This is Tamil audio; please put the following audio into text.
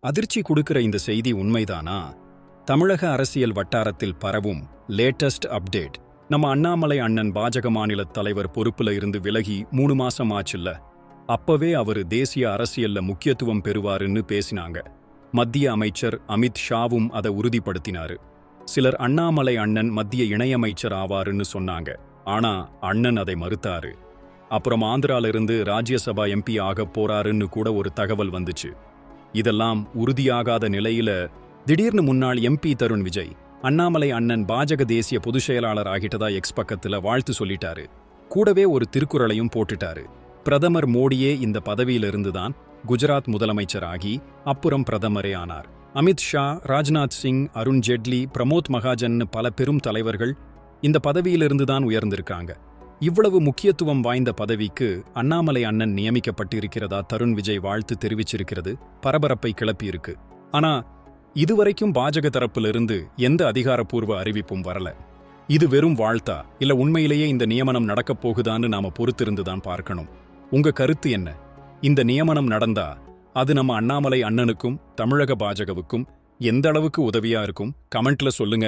அதிர்ச்சி கொடுக்கிற இந்த செய்தி உண்மைதானா? தமிழக அரசியல் வட்டாரத்தில் பரவும் லேட்டஸ்ட் அப்டேட். நம்ம அண்ணாமலை அண்ணன் பாஜக மாநில தலைவர் பொறுப்புல இருந்து விலகி 3 மாசம் ஆச்சுல்ல. அப்பவே அவரு தேசிய அரசியல்ல முக்கியத்துவம் பெறுவாருன்னு பேசினாங்க. மத்திய அமைச்சர் அமித் ஷாவும் அதை உறுதிப்படுத்தினாரு. சிலர் அண்ணாமலை அண்ணன் மத்திய இணையமைச்சர் ஆவாருன்னு சொன்னாங்க. ஆனா அண்ணன் அதை மறுத்தாரு. அப்புறம் ஆந்திரால இருந்து ராஜ்யசபா எம்பி ஆக போறாருன்னு கூட ஒரு தகவல் வந்துச்சு. இதெல்லாம் உறுதியாகாத நிலையில திடீர்னு முன்னாள் எம்பி தருண் விஜய் அண்ணாமலை அண்ணன் பாஜக தேசிய பொதுச் செயலாளர் ஆகிட்டதா எக்ஸ் பக்கத்துல வாழ்த்து சொல்லிட்டாரு. கூடவே ஒரு திருக்குறளையும் போட்டுட்டாரு. பிரதமர் மோடியே இந்த பதவியிலிருந்துதான் குஜராத் முதலமைச்சர் ஆகி அப்புறம் பிரதமரே ஆனார். அமித் ஷா, ராஜ்நாத் சிங், அருண் ஜெட்லி, பிரமோத் மகாஜன் பல பெரும் தலைவர்கள் இந்த பதவியிலிருந்துதான் உயர்ந்திருக்காங்க. இவ்வளவு முக்கியத்துவம் வாய்ந்த பதவிக்கு அண்ணாமலை அண்ணன் நியமிக்கப்பட்டிருக்கிறதா தருண் விஜய் வாழ்த்து தெரிவிச்சிருக்கிறது பரபரப்பை கிளப்பியிருக்கு. ஆனா இதுவரைக்கும் பாஜக தரப்பிலிருந்து எந்த அதிகாரப்பூர்வ அறிவிப்பும் வரல. இது வெறும் வாழ்த்தா இல்ல உண்மையிலேயே இந்த நியமனம் நடக்கப் போகுதான்னு நாம பொறுத்திருந்துதான் பார்க்கணும். உங்க கருத்து என்ன? இந்த நியமனம் நடந்தா அது நம்ம அண்ணாமலை அண்ணனுக்கும் தமிழக பாஜகவுக்கும் எந்த அளவுக்கு உதவியா இருக்கும்? கமெண்ட்ல சொல்லுங்க.